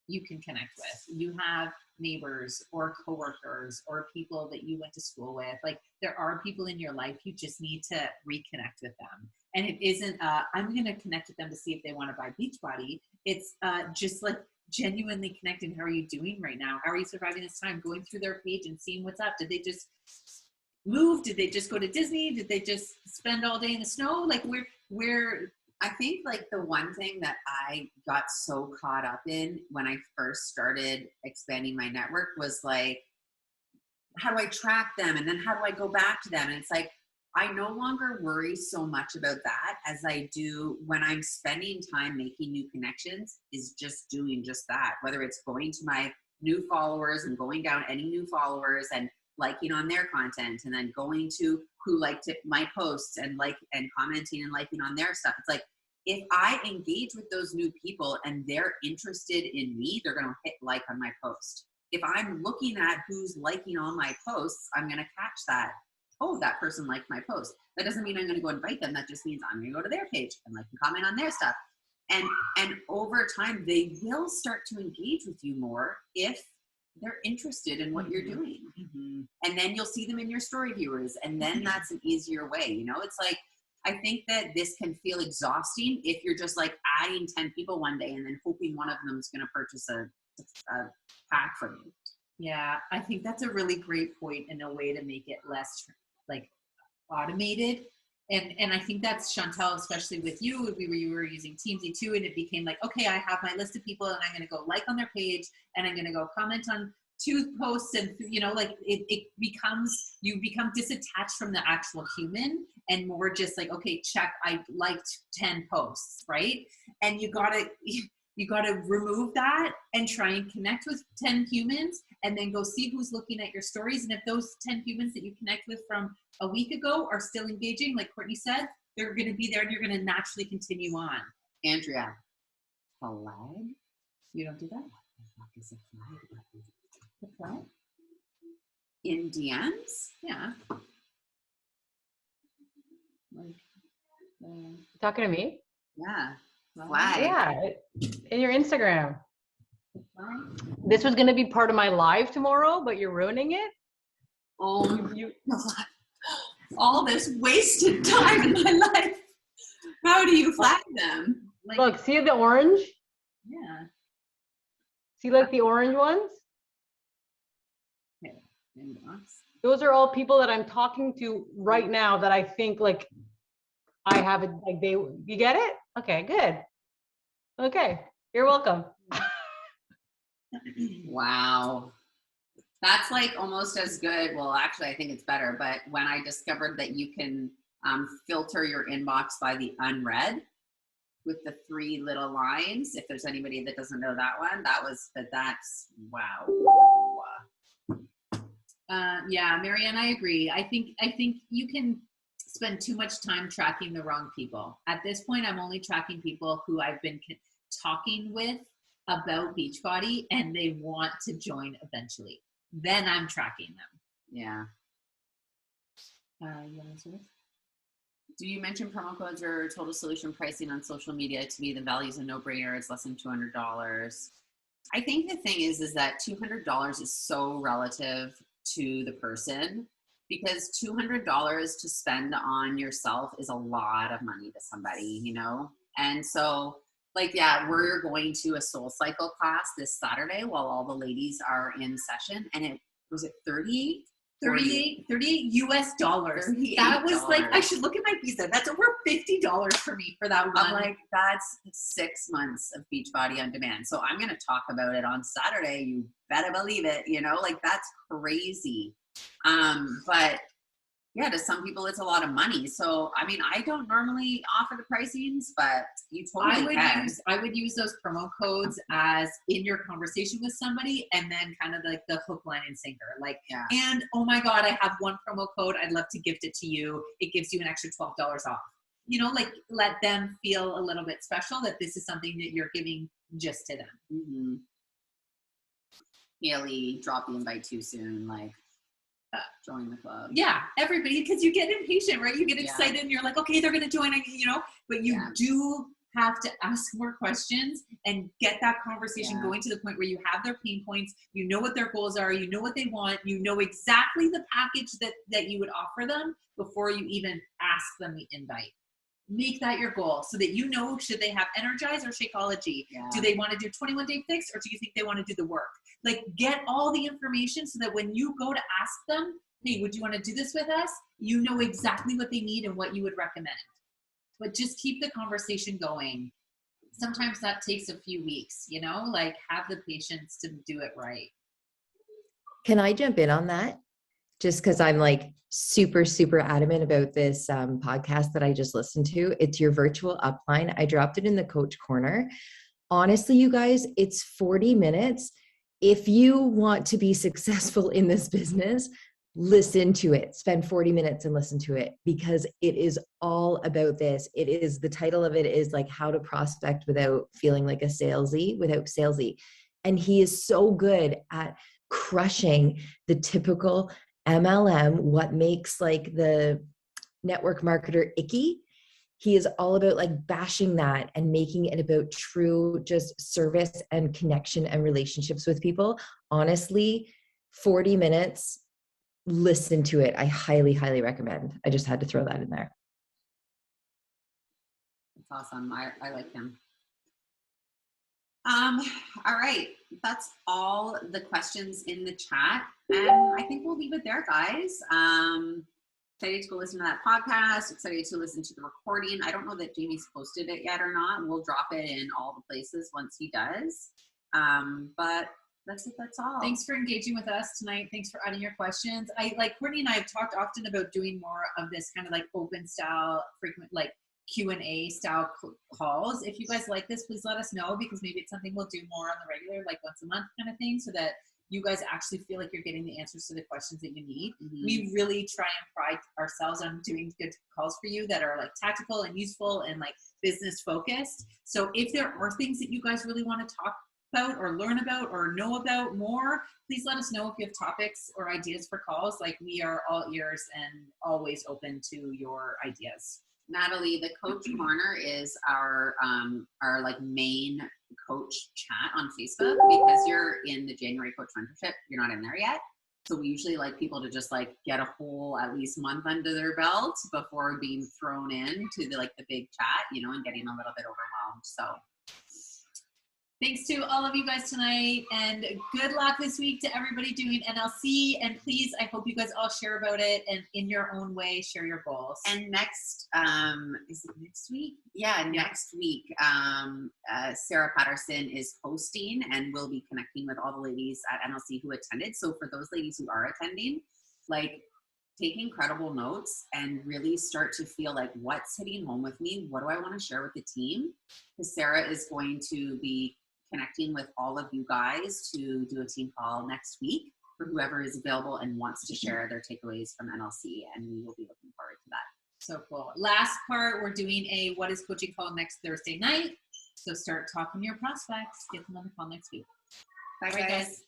you can connect with. You have neighbors or coworkers or people that you went to school with. Like there are people in your life, you just need to reconnect with them. And it isn't, I'm going to connect with them to see if they want to buy Beachbody. It's just like genuinely connecting. How are you doing right now? How are you surviving this time? Going through their page and seeing what's up. Did they just move? Did they just go to Disney? Did they just spend all day in the snow? Like where I think like the one thing that I got so caught up in when I first started expanding my network was like, how do I track them? And then how do I go back to them? And it's like, I no longer worry so much about that as I do when I'm spending time making new connections, is just doing just that. Whether it's going to my new followers and going down any new followers and liking on their content, and then going to who liked my posts and commenting and liking on their stuff. It's like, if I engage with those new people and they're interested in me, they're going to hit like on my post. If I'm looking at who's liking all my posts, I'm going to catch that. Oh, that person liked my post. That doesn't mean I'm going to go invite them. That just means I'm going to go to their page and like and comment on their stuff. And over time, they will start to engage with you more if they're interested in what you're doing. And then you'll see them in your story viewers, and then that's an easier way. You know, it's like, I think that this can feel exhausting if you're just like adding 10 people one day and then hoping one of them is going to purchase a pack from you. Yeah, I think that's a really great point and a way to make it less like automated. And I think that's, Chantel, especially with you, you were using Teamsy too, and it became like, okay, I have my list of people and I'm going to go like on their page and I'm going to go comment on 2 posts, and you know, like it becomes, you become disattached from the actual human and more just like, okay, check, I liked 10 posts, right? And you gotta remove that and try and connect with 10 humans and then go see who's looking at your stories. And if those 10 humans that you connect with from a week ago are still engaging, like Courtney said, they're going to be there and you're going to naturally continue on. Andrea, flag? You don't do that? What the fuck is a flag? The flag? In DMs? Yeah. Like, Talking to me? Yeah. Flag. Yeah, in your Instagram. This was going to be part of my live tomorrow, but you're ruining it? Oh, all this wasted time in my life. How do you flag them? like, Look, see the orange? yeah. See like the orange ones? Okay. Inbox. Those are all people that I'm talking to right now that I think like I have it, like you get it? Okay, good. Okay, you're welcome. Wow. That's like almost as good. Well, actually, I think it's better. But when I discovered that you can filter your inbox by the unread with the 3 little lines, if there's anybody that doesn't know that one, that's wow. Yeah, Marianne, I agree. I think you can spend too much time tracking the wrong people. At this point, I'm only tracking people who I've been talking with about Beachbody and they want to join eventually. Then I'm tracking them. Yeah. You want to answer this? Do you mention promo codes or total solution pricing on social media? To me, the value is a no-brainer. It's less than $200. I think the thing is that $200 is so relative to the person, because $200 to spend on yourself is a lot of money to somebody, you know? And so, like, yeah, we're going to a Soul Cycle class this Saturday while all the ladies are in session. And it was it $38 US dollars. That was like, I should look at my visa. That's over $50 for me for that one. I'm like, that's 6 months of Beachbody on demand. So I'm going to talk about it on Saturday. You better believe it. You know, like that's crazy. But yeah, to some people it's a lot of money. So, I mean, I don't normally offer the pricings, but you totally can. I would use those promo codes as in your conversation with somebody, and then kind of like the hook, line, and sinker. Like, Yeah. And oh my God, I have one promo code. I'd love to gift it to you. It gives you an extra $12 off. You know, like let them feel a little bit special that this is something that you're giving just to them. Mm-hmm. Haley, drop the invite too soon. Like, join the club. Yeah, everybody, because you get impatient, right? You get excited and you're like, okay, they're going to join, you know, but you do have to ask more questions and get that conversation going to the point where you have their pain points, you know what their goals are, you know what they want, you know exactly the package that you would offer them before you even ask them the invite. Make that your goal so that you know, should they have Energize or Shakeology? Yeah. Do they want to do 21-day fix, or do you think they want to do the work? Like, get all the information so that when you go to ask them, hey, would you want to do this with us? You know exactly what they need and what you would recommend. But just keep the conversation going. Sometimes that takes a few weeks, you know, like have the patience to do it right. Can I jump in on that? Just because I'm like super, super adamant about this podcast that I just listened to. It's your virtual upline. I dropped it in the coach corner. Honestly, you guys, it's 40 minutes. If you want to be successful in this business, listen to it. Spend 40 minutes and listen to it, because it is all about this. It is, the title of it is like how to prospect without feeling like a salesy, without salesy. And he is so good at crushing the typical MLM, what makes like the network marketer icky. he is all about like bashing that and making it about true just service and connection and relationships with people. Honestly, 40 minutes, listen to it. I highly, highly recommend. I just had to throw that in there. That's awesome. I like him. All right. That's all the questions in the chat. And I think we'll leave it there, guys. Excited to go listen to that podcast. Excited to listen to the recording. I don't know that Jamie's posted it yet or not. We'll drop it in all the places once he does. But that's it. That's all. Thanks for engaging with us tonight. Thanks for adding your questions. Courtney and I have talked often about doing more of this kind of like open style, frequent, like Q&A style calls. If you guys like this, please let us know, because maybe it's something we'll do more on the regular, like once a month kind of thing, so that you guys actually feel like you're getting the answers to the questions that you need. Mm-hmm. We really try and pride ourselves on doing good calls for you that are like tactical and useful and like business focused. So if there are things that you guys really want to talk about or learn about or know about more, please let us know if you have topics or ideas for calls. Like, we are all ears and always open to your ideas. Natalie, the Coach Corner is our like main coach chat on Facebook, because you're in the January Coach Mentorship. You're not in there yet. So we usually like people to just like get a whole at least month under their belt before being thrown into the big chat, you know, and getting a little bit overwhelmed. So thanks to all of you guys tonight, and good luck this week to everybody doing NLC. And please, I hope you guys all share about it and in your own way, share your goals. And next, is it next week? Yeah, next week, Sarah Patterson is hosting, and we'll be connecting with all the ladies at NLC who attended. So for those ladies who are attending, like, take incredible notes and really start to feel like, what's hitting home with me? What do I want to share with the team? Because Sarah is going to be connecting with all of you guys to do a team call next week for whoever is available and wants to share their takeaways from NLC, and we will be looking forward to that. So cool. Last part, we're doing a What is Coaching Call next Thursday night. So start talking to your prospects. Get them on the call next week. Bye, guys.